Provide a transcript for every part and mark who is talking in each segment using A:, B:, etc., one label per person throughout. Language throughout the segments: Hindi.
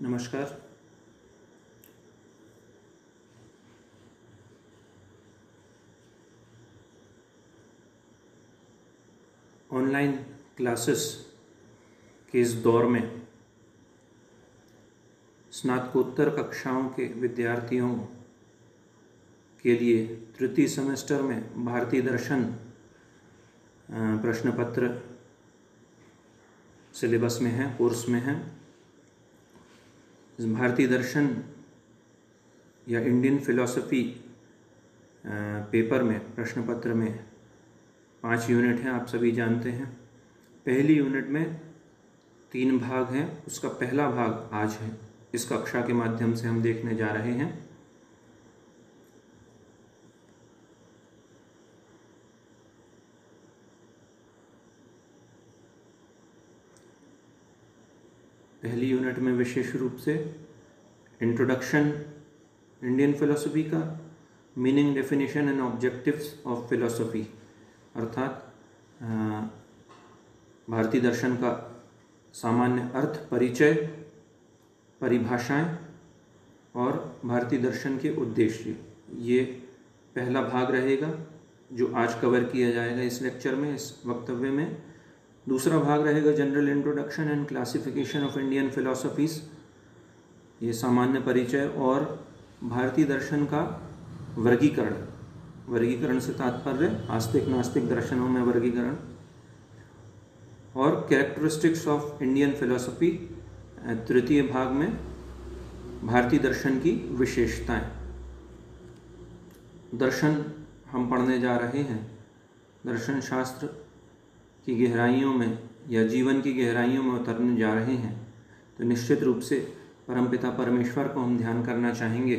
A: नमस्कार। ऑनलाइन क्लासेस के इस दौर में स्नातकोत्तर कक्षाओं के विद्यार्थियों के लिए तृतीय सेमेस्टर में भारतीय दर्शन प्रश्न पत्र सिलेबस में है, कोर्स में है। इस भारतीय दर्शन या इंडियन फिलॉसफी पेपर में प्रश्न पत्र में 5 यूनिट हैं, आप सभी जानते हैं। पहली यूनिट में 3 भाग हैं, उसका पहला भाग आज है, इस कक्षा के माध्यम से हम देखने जा रहे हैं। पहली यूनिट में विशेष रूप से इंट्रोडक्शन इंडियन फिलॉसफी का, meaning, definition and objectives of philosophy, अर्थात भारतीय दर्शन का सामान्य अर्थ, परिचय, परिभाषाएं और भारतीय दर्शन के उद्देश्य, ये पहला भाग रहेगा जो आज कवर किया जाएगा इस लेक्चर में, इस वक्तव्य में। दूसरा भाग रहेगा general introduction and classification of Indian philosophies, ये सामान्य परिचय और भारतीय दर्शन का वर्गीकरण। वर्गीकरण से तात्पर्य आस्तिक नास्तिक दर्शनों में वर्गीकरण, और कैरेक्टरिस्टिक्स ऑफ इंडियन फिलॉसफी, तृतीय भाग में भारतीय दर्शन की विशेषताएं। दर्शन हम पढ़ने जा रहे हैं, दर्शन शास्त्र की गहराइयों में या जीवन की गहराइयों में उतरने जा रहे हैं, तो निश्चित रूप से परमपिता परमेश्वर को हम ध्यान करना चाहेंगे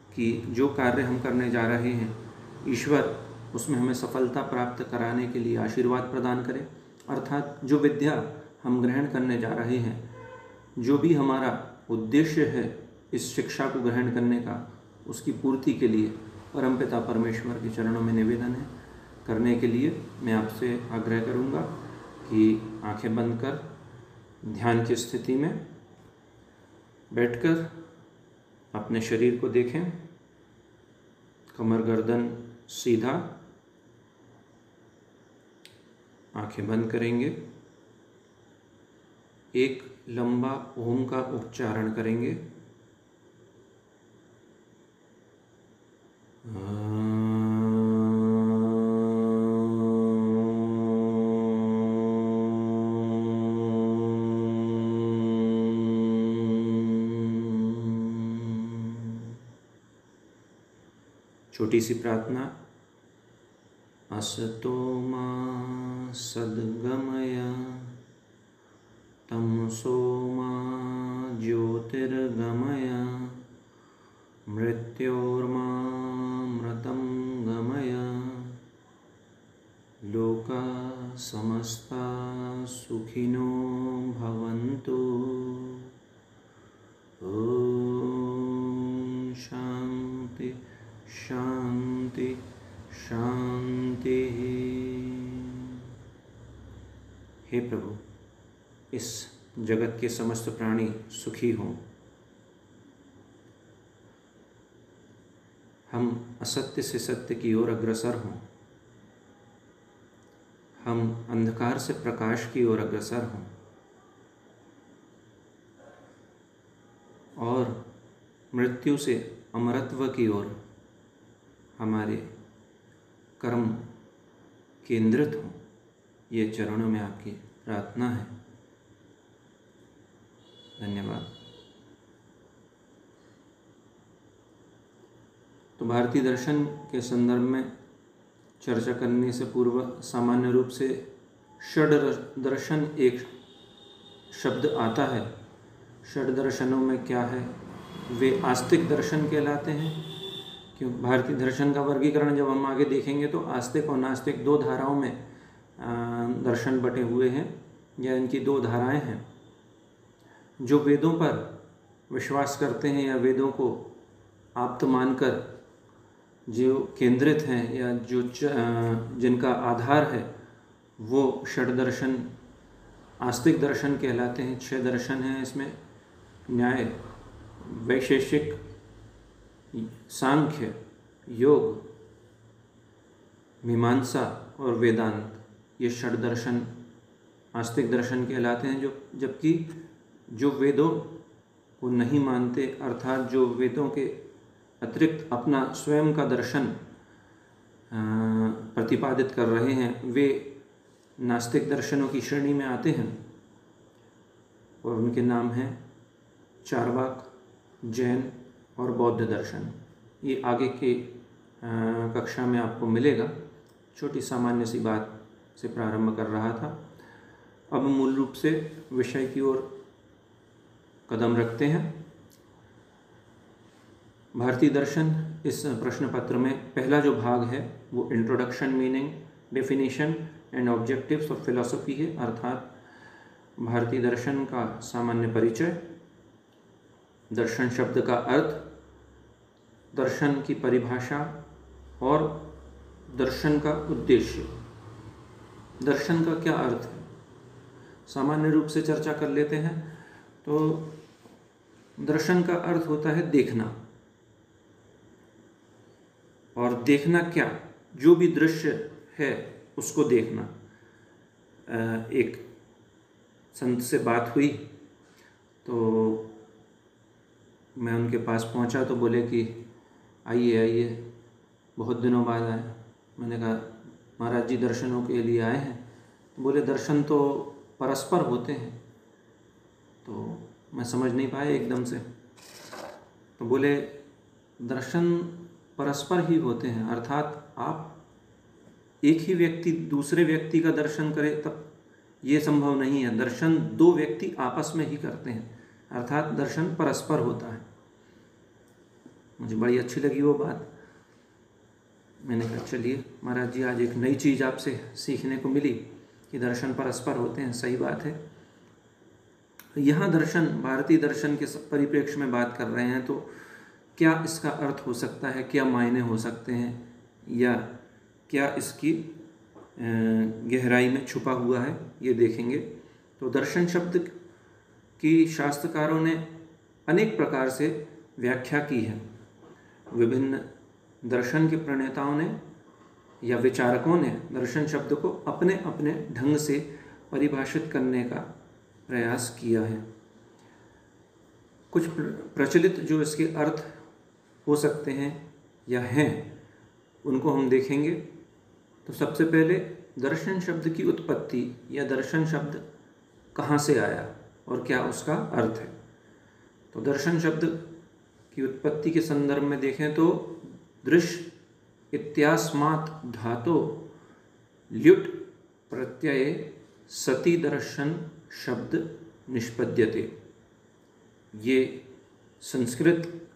A: कि जो कार्य हम करने जा रहे हैं, ईश्वर उसमें हमें सफलता प्राप्त कराने के लिए आशीर्वाद प्रदान करे। अर्थात जो विद्या हम ग्रहण करने जा रहे हैं, जो भी हमारा उद्देश्य है इस शिक्षा को ग्रहण करने का, उसकी पूर्ति के लिए परमपिता परमेश्वर के चरणों में निवेदन है। करने के लिए मैं आपसे आग्रह करूंगा कि आंखें बंद कर ध्यान की स्थिति में बैठकर अपने शरीर को देखें। कमर गर्दन सीधा, आंखें बंद करेंगे। एक लंबा ओम का उच्चारण करेंगे। छोटी सी प्रार्थना। असतो मा सद्गमय तमसो मा ज्योतिर्गमय मृत्योर्मामृतं गमय लोका समस्ता सुखिनो भवन्तु। ओम शांति शांति शांति। हे प्रभु, इस जगत के समस्त प्राणी सुखी हों। हम असत्य से सत्य की ओर अग्रसर हों। हम अंधकार से प्रकाश की ओर अग्रसर हों और मृत्यु से अमरत्व की ओर हमारे कर्म केंद्रित हों। ये चरणों में आपकी प्रार्थना है। धन्यवाद। तो भारतीय दर्शन के संदर्भ में चर्चा करने से पूर्व सामान्य रूप से षड दर्शन एक शब्द आता है। षड दर्शनों में क्या है? वे आस्तिक दर्शन कहलाते हैं। क्यों? भारतीय दर्शन का वर्गीकरण जब हम आगे देखेंगे तो आस्तिक और नास्तिक 2 धाराओं में दर्शन बटे हुए हैं, या इनकी 2 धाराएं हैं। जो वेदों पर विश्वास करते हैं या वेदों को आप्त मानकर जो केंद्रित हैं या जो जिनका आधार है, वो षड दर्शन आस्तिक दर्शन कहलाते हैं। 6 दर्शन हैं इसमें। न्याय, वैशेषिक, सांख्य, योग, मीमांसा और वेदांत, ये षड दर्शन आस्तिक दर्शन कहलाते हैं। जबकि जो वेदों को नहीं मानते, अर्थात जो वेदों के अतिरिक्त अपना स्वयं का दर्शन प्रतिपादित कर रहे हैं, वे नास्तिक दर्शनों की श्रेणी में आते हैं और उनके नाम हैं चार्वाक, जैन और बौद्ध दर्शन। ये आगे के कक्षा में आपको मिलेगा। छोटी सामान्य सी बात से प्रारंभ कर रहा था। अब मूल रूप से विषय की ओर कदम रखते हैं। भारतीय दर्शन इस प्रश्न पत्र में पहला जो भाग है वो introduction, meaning, definition and objectives of philosophy है, अर्थात भारतीय दर्शन का सामान्य परिचय, दर्शन शब्द का अर्थ, दर्शन की परिभाषा और दर्शन का उद्देश्य। दर्शन का क्या अर्थ है, सामान्य रूप से चर्चा कर लेते हैं। तो दर्शन का अर्थ होता है देखना। और देखना क्या, जो भी दृश्य है उसको देखना। एक संत से बात हुई तो मैं उनके पास पहुंचा तो बोले कि आइए आइए, बहुत दिनों बाद आए। मैंने कहा महाराज जी दर्शनों के लिए आए हैं। तो बोले दर्शन तो परस्पर होते हैं। तो मैं समझ नहीं पाया एकदम से। तो बोले दर्शन परस्पर ही होते हैं, अर्थात आप एक ही व्यक्ति दूसरे व्यक्ति का दर्शन करे तब ये संभव नहीं है। दर्शन दो व्यक्ति आपस में ही करते हैं, अर्थात दर्शन परस्पर होता है। मुझे बड़ी अच्छी लगी वो बात। मैंने कहा चलिए महाराज जी, आज एक नई चीज़ आपसे सीखने को मिली कि दर्शन परस्पर होते हैं। सही बात है। यहाँ दर्शन, भारतीय दर्शन के परिप्रेक्ष्य में बात कर रहे हैं, तो क्या इसका अर्थ हो सकता है, क्या मायने हो सकते हैं, या क्या इसकी गहराई में छुपा हुआ है, ये देखेंगे। तो दर्शन शब्द की शास्त्रकारों ने अनेक प्रकार से व्याख्या की है। विभिन्न दर्शन के प्रणेताओं ने या विचारकों ने दर्शन शब्द को अपने अपने ढंग से परिभाषित करने का प्रयास किया है। कुछ प्रचलित जो इसके अर्थ हो सकते हैं या हैं, उनको हम देखेंगे। तो सबसे पहले दर्शन शब्द की उत्पत्ति या दर्शन शब्द कहाँ से आया और क्या उसका अर्थ है। तो दर्शन शब्द की उत्पत्ति के संदर्भ में देखें तो दृश्य इत्यास्मात् धातो ल्युट् प्रत्यये सति दर्शन शब्द निष्पद्यते। ये संस्कृत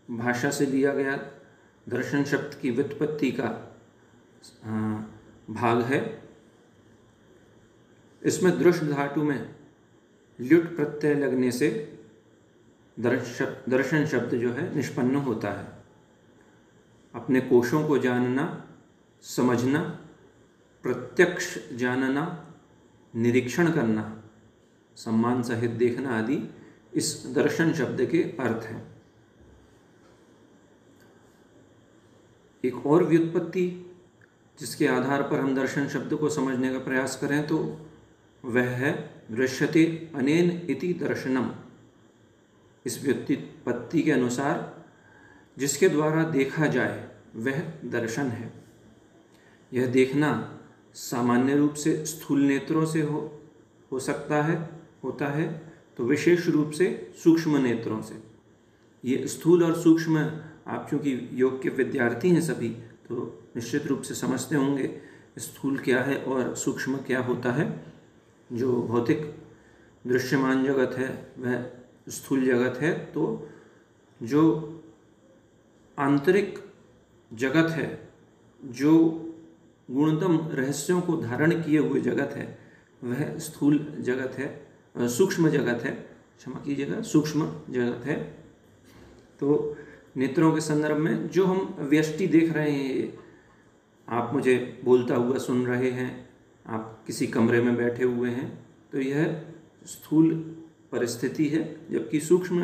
A: भाषा से लिया गया दर्शन शब्द की व्युत्पत्ति का भाग है। इसमें दृश्य धातु में ल्युट् प्रत्यय लगने से दर्शन शब्द जो है निष्पन्न होता है। अपने कोशों को जानना, समझना, प्रत्यक्ष जानना, निरीक्षण करना, सम्मान सहित देखना आदि इस दर्शन शब्द के अर्थ हैं। एक और व्युत्पत्ति जिसके आधार पर हम दर्शन शब्द को समझने का प्रयास करें तो वह है दृश्यते अनेन इति दर्शनम। इस व्युत्पत्ति के अनुसार जिसके द्वारा देखा जाए वह दर्शन है। यह देखना सामान्य रूप से स्थूल नेत्रों से हो सकता है, होता है, तो विशेष रूप से सूक्ष्म नेत्रों से। ये स्थूल और सूक्ष्म, आप चूँकि योग के विद्यार्थी हैं सभी, तो निश्चित रूप से समझते होंगे स्थूल क्या है और सूक्ष्म क्या होता है। जो भौतिक दृश्यमान जगत है वह स्थूल जगत है, तो जो आंतरिक जगत है, जो गुणतम रहस्यों को धारण किए हुए जगत है, वह स्थूल जगत है, सूक्ष्म जगत है, क्षमा कीजिएगा, सूक्ष्म जगत है। तो नेत्रों के संदर्भ में जो हम व्यष्टि देख रहे हैं, आप मुझे बोलता हुआ सुन रहे हैं, आप किसी कमरे में बैठे हुए हैं, तो यह स्थूल परिस्थिति है, जबकि सूक्ष्म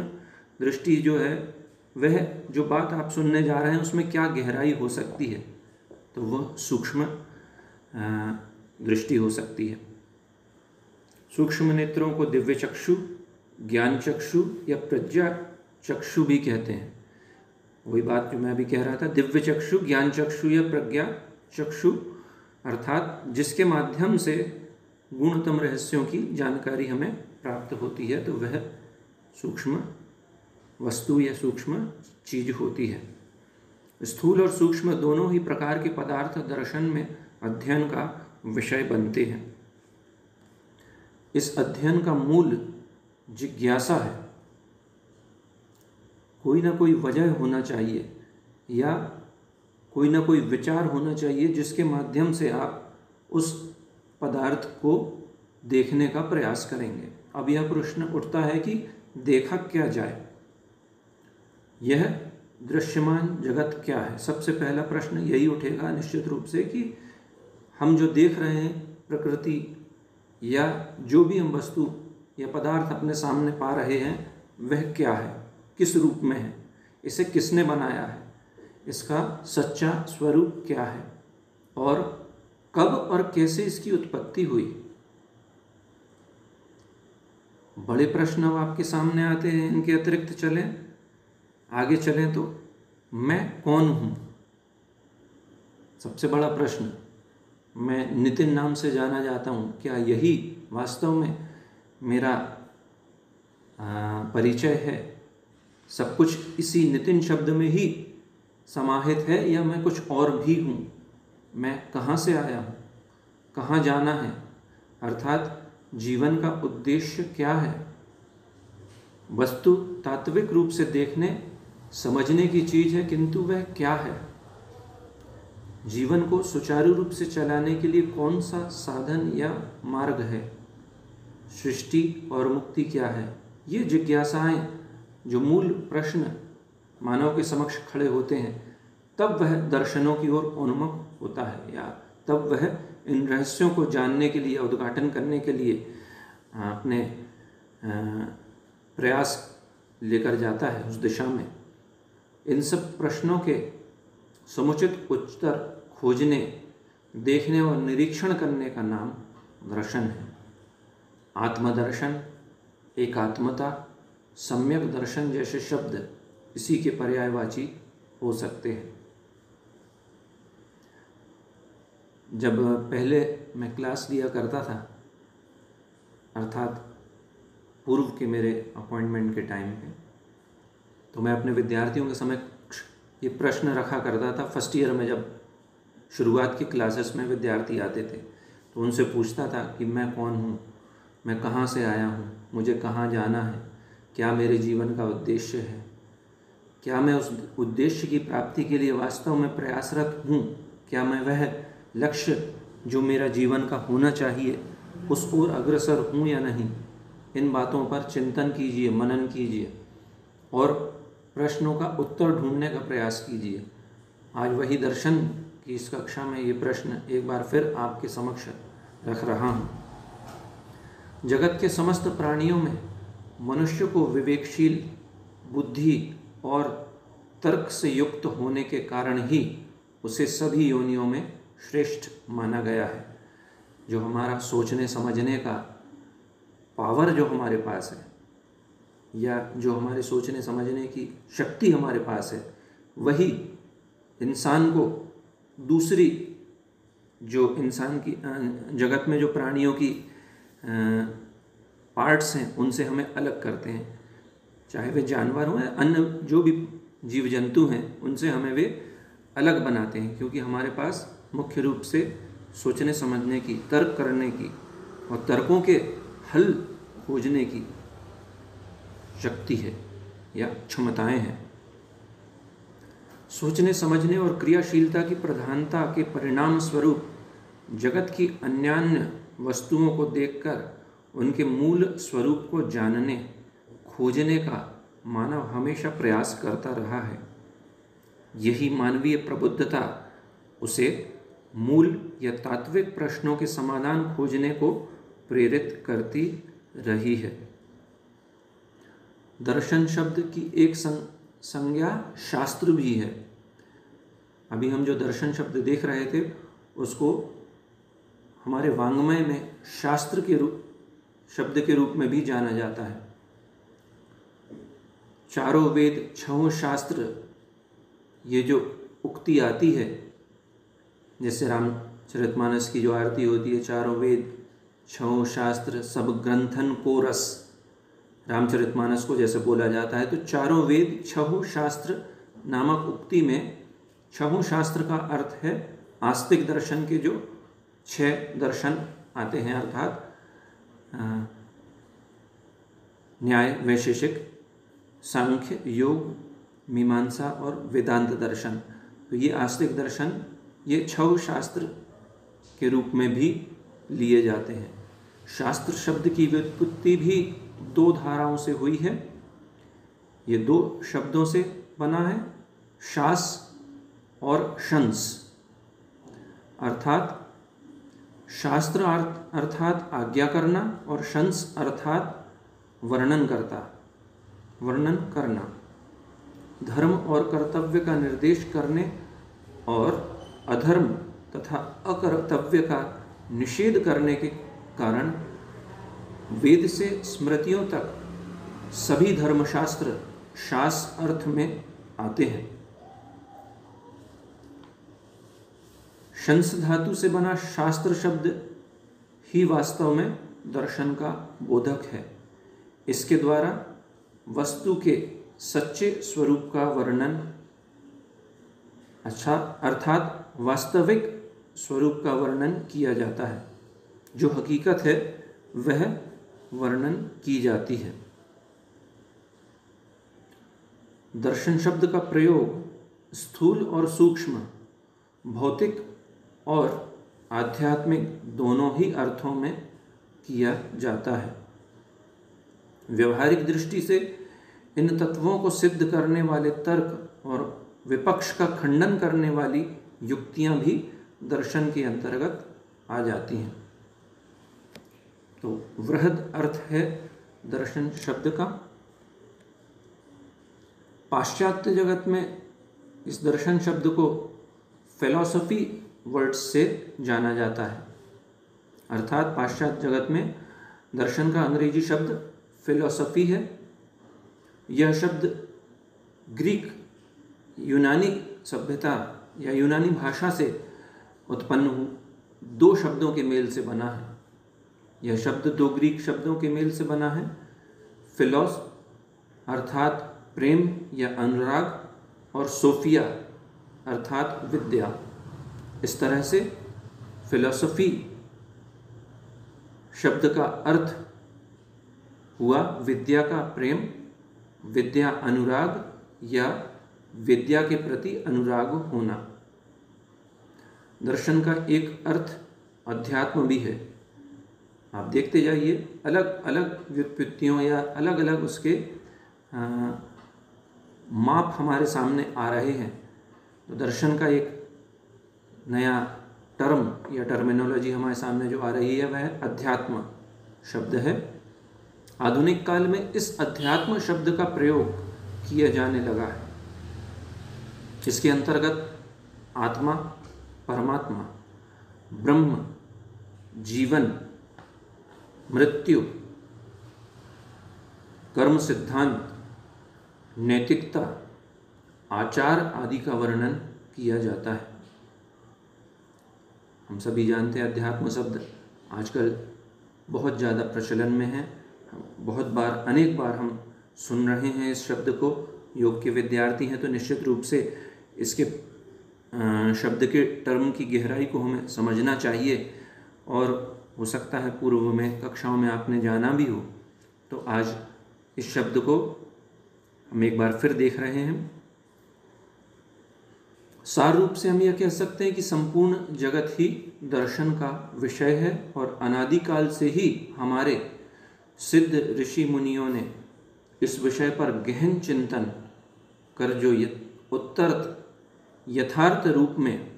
A: दृष्टि जो है वह जो बात आप सुनने जा रहे हैं उसमें क्या गहराई हो सकती है, तो वह सूक्ष्म दृष्टि हो सकती है। सूक्ष्म नेत्रों को दिव्य चक्षु, ज्ञान चक्षु या प्रज्ञा चक्षु भी कहते हैं। वही बात जो मैं अभी कह रहा था, दिव्य चक्षु, ज्ञान चक्षु या प्रज्ञा चक्षु, अर्थात जिसके माध्यम से गुणतम रहस्यों की जानकारी हमें प्राप्त होती है, तो वह सूक्ष्म वस्तु या सूक्ष्म चीज होती है। स्थूल और सूक्ष्म दोनों ही प्रकार के पदार्थ दर्शन में अध्ययन का विषय बनते हैं। इस अध्ययन का मूल जिज्ञासा है। कोई ना कोई वजह होना चाहिए या कोई ना कोई विचार होना चाहिए जिसके माध्यम से आप उस पदार्थ को देखने का प्रयास करेंगे। अब यह प्रश्न उठता है कि देखा क्या जाए, यह दृश्यमान जगत क्या है। सबसे पहला प्रश्न यही उठेगा निश्चित रूप से कि हम जो देख रहे हैं प्रकृति या जो भी हम वस्तु या पदार्थ अपने सामने पा रहे हैं वह क्या है, किस रूप में है, इसे किसने बनाया है, इसका सच्चा स्वरूप क्या है और कब और कैसे इसकी उत्पत्ति हुई। बड़े प्रश्न अब आपके सामने आते हैं। इनके अतिरिक्त आगे चलें तो मैं कौन हूँ। सबसे बड़ा प्रश्न, मैं नितिन नाम से जाना जाता हूँ, क्या यही वास्तव में मेरा परिचय है? सब कुछ इसी नितिन शब्द में ही समाहित है या मैं कुछ और भी हूँ? मैं कहाँ से आया हूँ, कहाँ जाना है, अर्थात जीवन का उद्देश्य क्या है? वस्तु तात्विक रूप से देखने समझने की चीज है, किंतु वह क्या है? जीवन को सुचारू रूप से चलाने के लिए कौन सा साधन या मार्ग है? सृष्टि और मुक्ति क्या है? ये जिज्ञासाएं जो मूल प्रश्न मानव के समक्ष खड़े होते हैं, तब वह दर्शनों की ओर उन्मुख होता है या तब वह इन रहस्यों को जानने के लिए, उद्घाटन करने के लिए अपने प्रयास लेकर जाता है उस दिशा में। इन सब प्रश्नों के समुचित उत्तर खोजने, देखने और निरीक्षण करने का नाम दर्शन है। आत्मदर्शन, एकात्मता, सम्यक दर्शन जैसे शब्द इसी के पर्यायवाची हो सकते हैं। जब पहले मैं क्लास लिया करता था, अर्थात पूर्व के मेरे अपॉइंटमेंट के टाइम पे, तो मैं अपने विद्यार्थियों के समक्ष ये प्रश्न रखा करता था। फर्स्ट ईयर में जब शुरुआत की क्लासेस में विद्यार्थी आते थे तो उनसे पूछता था कि मैं कौन हूँ, मैं कहाँ से आया हूँ, मुझे कहाँ जाना है, क्या मेरे जीवन का उद्देश्य है, क्या मैं उस उद्देश्य की प्राप्ति के लिए वास्तव में प्रयासरत हूँ, क्या मैं वह लक्ष्य जो मेरा जीवन का होना चाहिए उस ओर अग्रसर हूँ या नहीं। इन बातों पर चिंतन कीजिए, मनन कीजिए और प्रश्नों का उत्तर ढूंढने का प्रयास कीजिए। आज वही दर्शन की इस कक्षा में ये प्रश्न एक बार फिर आपके समक्ष रख रहा हूँ। जगत के समस्त प्राणियों में मनुष्य को विवेकशील, बुद्धि और तर्क से युक्त होने के कारण ही उसे सभी योनियों में श्रेष्ठ माना गया है। जो हमारा सोचने समझने का पावर जो हमारे पास है या जो हमारे सोचने समझने की शक्ति हमारे पास है, वही इंसान को दूसरी जो इंसान की जगत में जो प्राणियों की पार्ट्स हैं उनसे हमें अलग करते हैं। चाहे वे जानवर हों या अन्य जो भी जीव जंतु हैं, उनसे हमें वे अलग बनाते हैं, क्योंकि हमारे पास मुख्य रूप से सोचने समझने की, तर्क करने की और तर्कों के हल खोजने की शक्ति है या क्षमताएं हैं। सोचने समझने और क्रियाशीलता की प्रधानता के परिणाम स्वरूप जगत की अन्यान्य वस्तुओं को देखकर उनके मूल स्वरूप को जानने, खोजने का मानव हमेशा प्रयास करता रहा है। यही मानवीय प्रबुद्धता उसे मूल या तात्विक प्रश्नों के समाधान खोजने को प्रेरित करती रही है। दर्शन शब्द की एक संज्ञा शास्त्र भी है। अभी हम जो दर्शन शब्द देख रहे थे उसको हमारे वाङ्मय में शास्त्र के रूप शब्द के रूप में भी जाना जाता है। चारों वेद छहों शास्त्र, ये जो उक्ति आती है, जैसे रामचरितमानस की जो आरती होती है, चारों वेद छहों शास्त्र सब ग्रंथन को रस, रामचरितमानस को जैसे बोला जाता है, तो चारों वेद छहों शास्त्र नामक उक्ति में छहों शास्त्र का अर्थ है आस्तिक दर्शन के जो 6 दर्शन आते हैं, अर्थात न्याय, वैशेषिक, सांख्य, योग, मीमांसा और वेदांत दर्शन। तो ये आस्तिक दर्शन ये 6 शास्त्र के रूप में भी लिए जाते हैं। शास्त्र शब्द की व्युत्पत्ति भी 2 धाराओं से हुई है। ये 2 शब्दों से बना है, शास और शंस, अर्थात शास्त्र अर्थात आज्ञा करना और शंस अर्थात वर्णन करना, धर्म और कर्तव्य का निर्देश करने और अधर्म तथा अकर्तव्य का निषेध करने के कारण वेद से स्मृतियों तक सभी धर्मशास्त्र शास अर्थ में आते हैं। शंस धातु से बना शास्त्र शब्द ही वास्तव में दर्शन का बोधक है। इसके द्वारा वस्तु के सच्चे स्वरूप का वर्णन, अर्थात वास्तविक स्वरूप का वर्णन किया जाता है। जो हकीकत है वह वर्णन की जाती है। दर्शन शब्द का प्रयोग स्थूल और सूक्ष्म, भौतिक और आध्यात्मिक दोनों ही अर्थों में किया जाता है। व्यवहारिक दृष्टि से इन तत्वों को सिद्ध करने वाले तर्क और विपक्ष का खंडन करने वाली युक्तियां भी दर्शन के अंतर्गत आ जाती हैं। तो वृहद अर्थ है दर्शन शब्द का। पाश्चात्य जगत में इस दर्शन शब्द को फिलॉसफी वर्ड्स से जाना जाता है, अर्थात पाश्चात्य जगत में दर्शन का अंग्रेजी शब्द फिलॉसफी है। यह शब्द ग्रीक यूनानी सभ्यता या यूनानी भाषा से उत्पन्न 2 शब्दों के मेल से बना है। यह शब्द 2 ग्रीक शब्दों के मेल से बना है। फिलोस अर्थात प्रेम या अनुराग, और सोफिया अर्थात विद्या। इस तरह से फिलॉसफी शब्द का अर्थ हुआ विद्या का प्रेम, विद्या अनुराग या विद्या के प्रति अनुराग होना। दर्शन का एक अर्थ अध्यात्म भी है। आप देखते जाइए अलग अलग व्युत्पत्तियों या अलग अलग उसके माप हमारे सामने आ रहे हैं। तो दर्शन का एक नया टर्म या टर्मिनोलॉजी हमारे सामने जो आ रही है वह अध्यात्म शब्द है। आधुनिक काल में इस अध्यात्म शब्द का प्रयोग किया जाने लगा है। इसके अंतर्गत आत्मा, परमात्मा, ब्रह्म, जीवन, मृत्यु, कर्म सिद्धांत, नैतिकता, आचार आदि का वर्णन किया जाता है। हम सभी जानते हैं अध्यात्म शब्द आजकल बहुत ज़्यादा प्रचलन में है। बहुत बार, अनेक बार हम सुन रहे हैं इस शब्द को। योग के विद्यार्थी हैं तो निश्चित रूप से इसके शब्द के टर्म की गहराई को हमें समझना चाहिए, और हो सकता है पूर्व में कक्षाओं में आपने जाना भी हो। तो आज इस शब्द को हम एक बार फिर देख रहे हैं। सार रूप से हम यह कह सकते हैं कि संपूर्ण जगत ही दर्शन का विषय है, और अनादिकाल से ही हमारे सिद्ध ऋषि मुनियों ने इस विषय पर गहन चिंतन कर जो उत्तर यथार्थ रूप में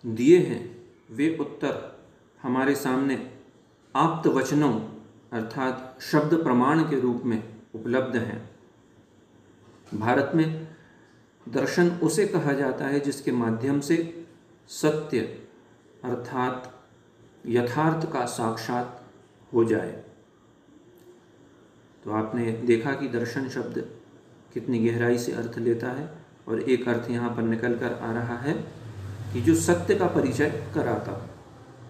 A: दिए हैं, वे उत्तर हमारे सामने आप्त वचनों अर्थात शब्द प्रमाण के रूप में उपलब्ध हैं। भारत में दर्शन उसे कहा जाता है जिसके माध्यम से सत्य अर्थात यथार्थ का साक्षात हो जाए। तो आपने देखा कि दर्शन शब्द कितनी गहराई से अर्थ लेता है, और एक अर्थ यहाँ पर निकल कर आ रहा है कि जो सत्य का परिचय कराता।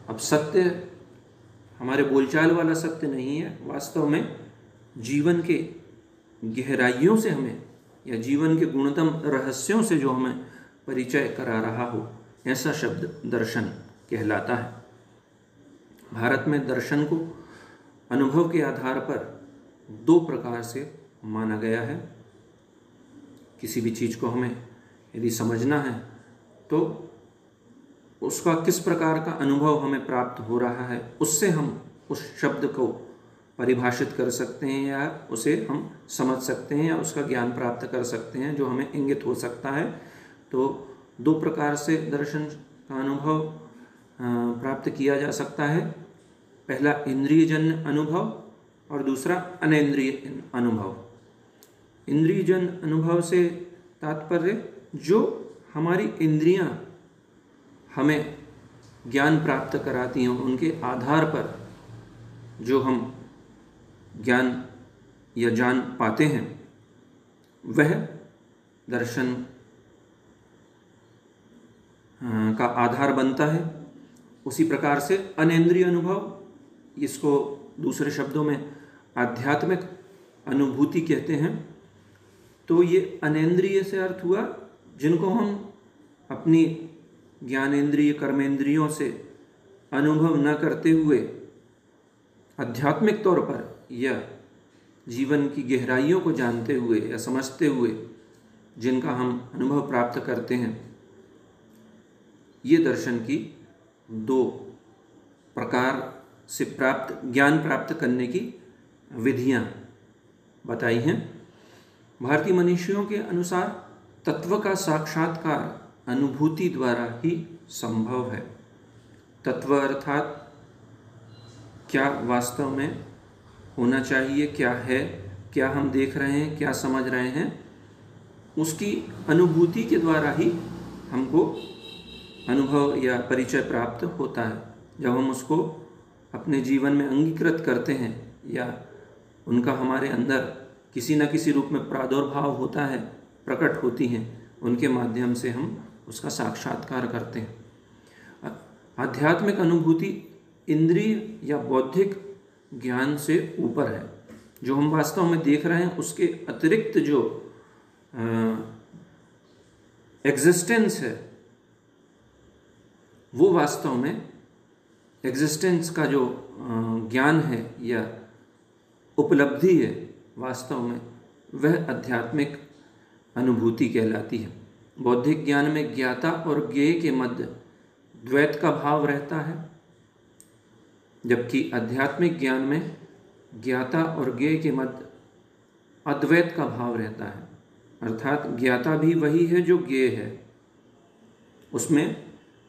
A: अब सत्य हमारे बोलचाल वाला सत्य नहीं है, वास्तव में जीवन के गहराइयों से हमें या जीवन के गुणतम रहस्यों से जो हमें परिचय करा रहा हो, ऐसा शब्द दर्शन कहलाता है। भारत में दर्शन को अनुभव के आधार पर दो प्रकार से माना गया है। किसी भी चीज़ को हमें यदि समझना है तो उसका किस प्रकार का अनुभव हमें प्राप्त हो रहा है, उससे हम उस शब्द को परिभाषित कर सकते हैं या उसे हम समझ सकते हैं या उसका ज्ञान प्राप्त कर सकते हैं जो हमें इंगित हो सकता है। तो दो प्रकार से दर्शन का अनुभव प्राप्त किया जा सकता है। पहला इंद्रियजन्य अनुभव और दूसरा अनेंद्रिय अनुभव। इंद्रियजन्य अनुभव से तात्पर्य जो हमारी इंद्रियां हमें ज्ञान प्राप्त कराती हैं, उनके आधार पर जो हम ज्ञान या जान पाते हैं, वह दर्शन का आधार बनता है। उसी प्रकार से अनेंद्रिय अनुभव, इसको दूसरे शब्दों में आध्यात्मिक अनुभूति कहते हैं। तो ये अनेंद्रिय से अर्थ हुआ जिनको हम अपनी ज्ञानेंद्रिय कर्मेंद्रियों से अनुभव न करते हुए आध्यात्मिक तौर पर या जीवन की गहराइयों को जानते हुए या समझते हुए जिनका हम अनुभव प्राप्त करते हैं, ये दर्शन की दो प्रकार से ज्ञान प्राप्त करने की विधियां बताई हैं। भारतीय मनीषियों के अनुसार तत्व का साक्षात्कार अनुभूति द्वारा ही संभव है। तत्व अर्थात क्या वास्तव में होना चाहिए, क्या है, क्या हम देख रहे हैं, क्या समझ रहे हैं, उसकी अनुभूति के द्वारा ही हमको अनुभव या परिचय प्राप्त होता है। जब हम उसको अपने जीवन में अंगीकृत करते हैं या उनका हमारे अंदर किसी न किसी रूप में प्रादुर्भाव होता है, प्रकट होती हैं, उनके माध्यम से हम उसका साक्षात्कार करते हैं। आध्यात्मिक अनुभूति इंद्रिय या बौद्धिक ज्ञान से ऊपर है। जो हम वास्तव में देख रहे हैं उसके अतिरिक्त जो एग्जिस्टेंस है, वो वास्तव में एग्जिस्टेंस का जो ज्ञान है या उपलब्धि है, वास्तव में वह आध्यात्मिक अनुभूति कहलाती है। बौद्धिक ज्ञान में ज्ञाता और ज्ञेय के मध्य द्वैत का भाव रहता है, जबकि आध्यात्मिक ज्ञान में ज्ञाता और ज्ञेय के मध्य अद्वैत का भाव रहता है। अर्थात ज्ञाता भी वही है जो ज्ञेय है, उसमें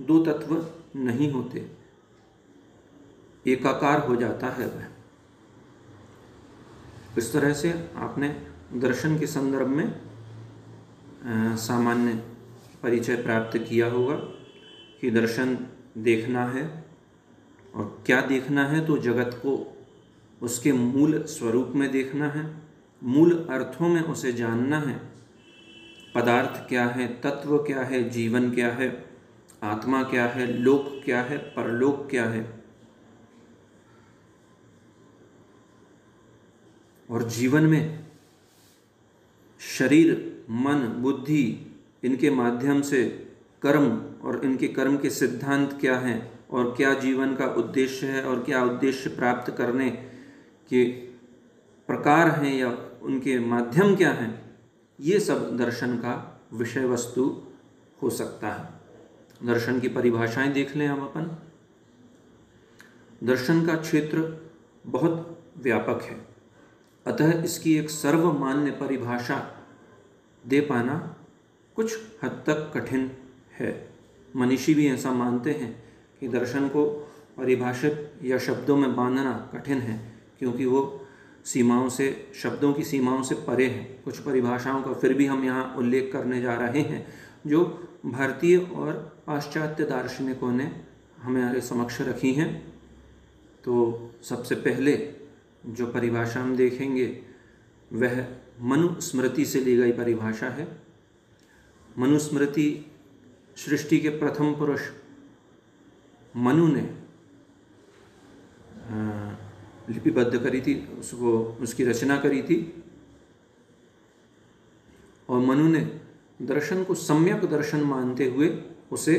A: दो तत्व नहीं होते, एकाकार हो जाता है वह। इस तरह से आपने दर्शन के संदर्भ में सामान्य परिचय प्राप्त किया होगा कि दर्शन देखना है, और क्या देखना है तो जगत को उसके मूल स्वरूप में देखना है, मूल अर्थों में उसे जानना है। पदार्थ क्या है, तत्व क्या है, जीवन क्या है, आत्मा क्या है, लोक क्या है, परलोक क्या है, और जीवन में शरीर, मन, बुद्धि, इनके माध्यम से कर्म और इनके कर्म के सिद्धांत क्या हैं, और क्या जीवन का उद्देश्य है, और क्या उद्देश्य प्राप्त करने के प्रकार हैं या उनके माध्यम क्या हैं, ये सब दर्शन का विषय वस्तु हो सकता है। दर्शन की परिभाषाएं देख लें हम अपन। दर्शन का क्षेत्र बहुत व्यापक है, अतः इसकी एक सर्वमान्य परिभाषा दे पाना कुछ हद तक कठिन है। मनीषी भी ऐसा मानते हैं कि दर्शन को परिभाषित या शब्दों में बांधना कठिन है, क्योंकि वो सीमाओं से, शब्दों की सीमाओं से परे है। कुछ परिभाषाओं का फिर भी हम यहाँ उल्लेख करने जा रहे हैं जो भारतीय और पाश्चात्य दार्शनिकों ने हमारे समक्ष रखी हैं। तो सबसे पहले जो परिभाषा हम देखेंगे वह मनुस्मृति से ली गई परिभाषा है। मनुस्मृति सृष्टि के प्रथम पुरुष मनु ने लिपिबद्ध करी थी, उसकी रचना करी थी। और मनु ने दर्शन को सम्यक दर्शन मानते हुए उसे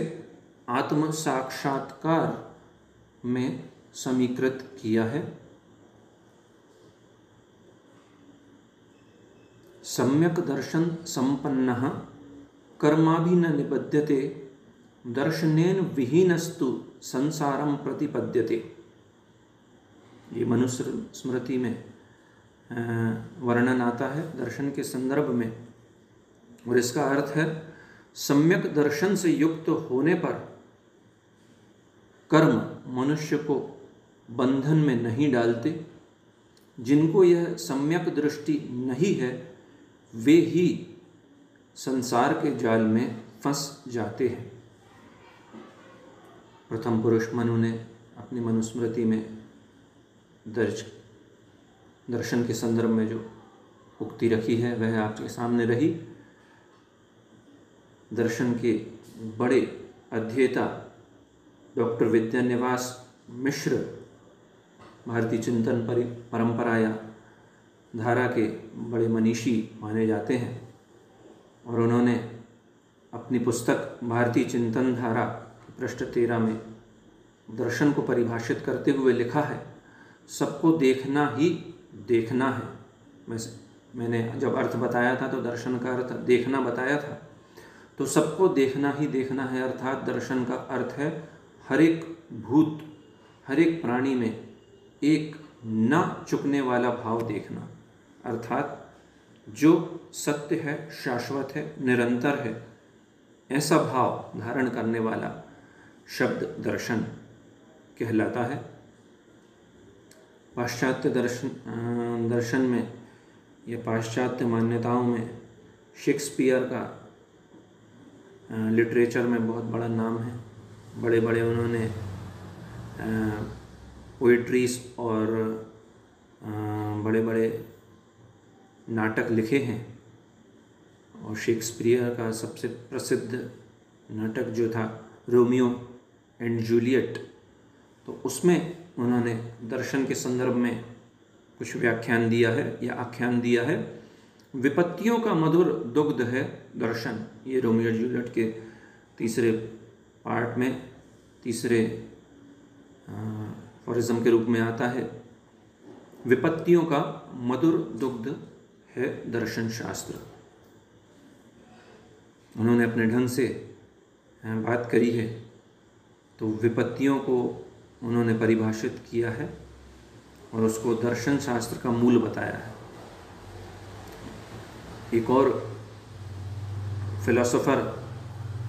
A: आत्म साक्षात्कार में समीकृत किया है। सम्यक दर्शन संपन्नः कर्माभि न निबध्यते दर्शनेन विहीनस्तु संसारम प्रतिपद्यते। ये मनुस्मृति में वर्णन आता है दर्शन के संदर्भ में, और इसका अर्थ है सम्यक दर्शन से युक्त होने पर कर्म मनुष्य को बंधन में नहीं डालते। जिनको यह सम्यक दृष्टि नहीं है वे ही संसार के जाल में फंस जाते हैं। प्रथम पुरुष मनु ने अपनी मनुस्मृति में दर्ज दर्शन के संदर्भ में जो उक्ति रखी है वह आपके सामने रही। दर्शन के बड़े अध्येता डॉक्टर विद्यानिवास मिश्र भारतीय चिंतन परंपरा या धारा के बड़े मनीषी माने जाते हैं, और उन्होंने अपनी पुस्तक भारतीय चिंतन धारा पृष्ठ 13 में दर्शन को परिभाषित करते हुए लिखा है, सबको देखना ही देखना है। मैंने जब अर्थ बताया था तो दर्शन का अर्थ देखना बताया था, तो सबको देखना ही देखना है अर्थात दर्शन का अर्थ है हर एक भूत, हर एक प्राणी में एक न चुकने वाला भाव देखना, अर्थात जो सत्य है, शाश्वत है, निरंतर है, ऐसा भाव धारण करने वाला शब्द दर्शन कहलाता है। पाश्चात्य दर्शन में या पाश्चात्य मान्यताओं में शेक्सपियर का लिटरेचर में बहुत बड़ा नाम है। बड़े बड़े उन्होंने पोइट्रीज और बड़े बड़े नाटक लिखे हैं, और शेक्सपियर का सबसे प्रसिद्ध नाटक जो था रोमियो एंड जूलियट, तो उसमें उन्होंने दर्शन के संदर्भ में कुछ व्याख्यान दिया है या आख्यान दिया है। विपत्तियों का मधुर दुग्ध है दर्शन, ये रोमियो जूलियट के तीसरे पार्ट में तीसरे फॉरिज्म के रूप में आता है। विपत्तियों का मधुर दुग्ध है दर्शन शास्त्र। उन्होंने अपने ढंग से बात करी है, तो विपत्तियों को उन्होंने परिभाषित किया है और उसको दर्शन शास्त्र का मूल बताया है। एक और फिलोसोफर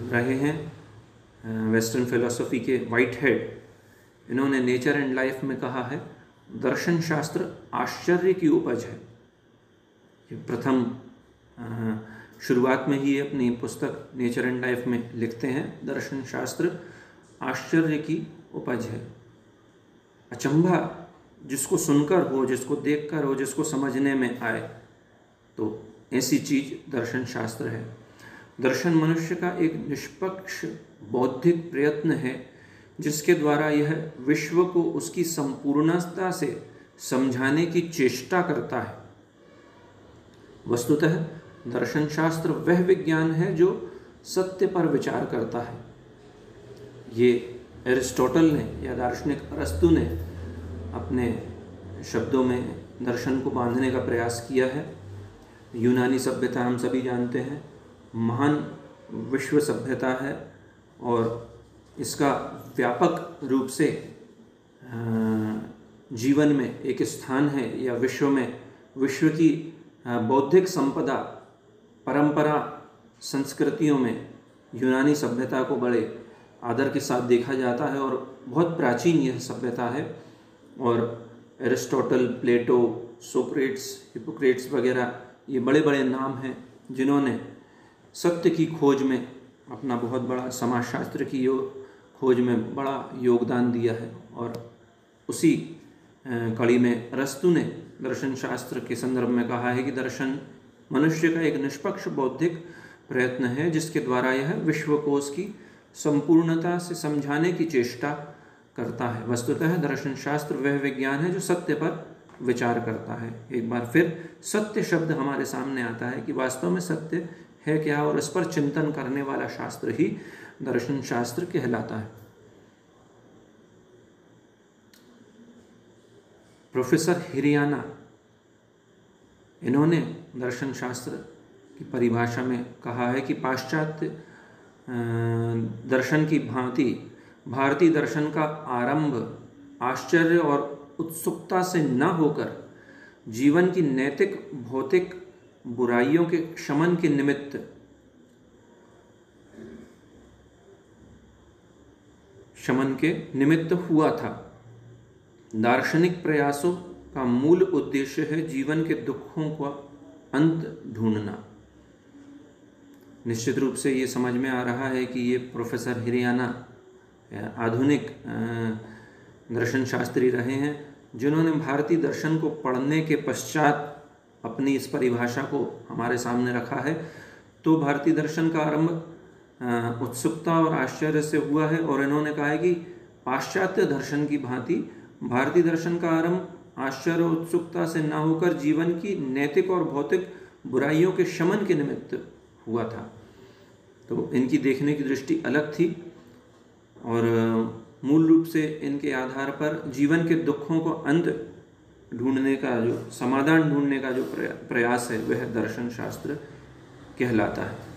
A: रहे हैं वेस्टर्न फिलोसफी के, व्हाइटहेड, इन्होंने नेचर एंड लाइफ में कहा है दर्शन शास्त्र आश्चर्य की उपज है। ये प्रथम शुरुआत में ही अपनी पुस्तक नेचर एंड लाइफ में लिखते हैं, दर्शन शास्त्र आश्चर्य की उपज है। अचंभा जिसको सुनकर हो, जिसको देखकर हो, जिसको समझने में आए, तो ऐसी चीज दर्शन शास्त्र है। दर्शन मनुष्य का एक निष्पक्ष बौद्धिक प्रयत्न है जिसके द्वारा यह विश्व को उसकी संपूर्णता से समझाने की चेष्टा करता है। वस्तुतः दर्शन शास्त्र वह विज्ञान है जो सत्य पर विचार करता है। ये एरिस्टोटल ने या दार्शनिक अरस्तु ने अपने शब्दों में दर्शन को बांधने का प्रयास किया है। यूनानी सभ्यता हम सभी जानते हैं महान विश्व सभ्यता है और इसका व्यापक रूप से जीवन में एक स्थान है, या विश्व में विश्व की बौद्धिक संपदा परंपरा संस्कृतियों में यूनानी सभ्यता को बड़े आदर के साथ देखा जाता है और बहुत प्राचीन यह सभ्यता है। और एरिस्टोटल, प्लेटो, सोक्रेट्स, हिपोक्रेट्स वगैरह ये बड़े बड़े नाम हैं जिन्होंने सत्य की खोज में अपना बहुत बड़ा, समाजशास्त्र की खोज में बड़ा योगदान दिया है। और उसी कड़ी में अरस्तु ने दर्शन शास्त्र के संदर्भ में कहा है कि दर्शन मनुष्य का एक निष्पक्ष बौद्धिक प्रयत्न है जिसके द्वारा यह विश्वकोश की संपूर्णता से समझाने की चेष्टा करता है। वस्तुतः दर्शन शास्त्र वह विज्ञान है जो सत्य पर विचार करता है। एक बार फिर सत्य शब्द हमारे सामने आता है कि वास्तव में सत्य है क्या, और इस पर चिंतन करने वाला शास्त्र ही दर्शन शास्त्र कहलाता है। प्रोफेसर हिरियाना, इन्होंने दर्शन शास्त्र की परिभाषा में कहा है कि पाश्चात्य दर्शन की भांति भारतीय दर्शन का आरंभ आश्चर्य और उत्सुकता से न होकर जीवन की नैतिक भौतिक बुराइयों के शमन के निमित्त हुआ था। दार्शनिक प्रयासों का मूल उद्देश्य है जीवन के दुखों का अंत ढूंढना। निश्चित रूप से ये समझ में आ रहा है कि ये प्रोफेसर हिरियाना आधुनिक दर्शन शास्त्री रहे हैं जिन्होंने भारतीय दर्शन को पढ़ने के पश्चात अपनी इस परिभाषा को हमारे सामने रखा है। तो भारतीय दर्शन का आरंभ उत्सुकता और आश्चर्य से हुआ है, और इन्होंने कहा है कि पाश्चात्य दर्शन की भांति भारतीय दर्शन का आरंभ आश्चर्य और उत्सुकता से न होकर जीवन की नैतिक और भौतिक बुराइयों के शमन के निमित्त हुआ था। तो इनकी देखने की दृष्टि अलग थी, और मूल रूप से इनके आधार पर जीवन के दुखों को अंत ढूंढने का, जो समाधान ढूंढने का जो प्रयास है, वह दर्शन शास्त्र कहलाता है।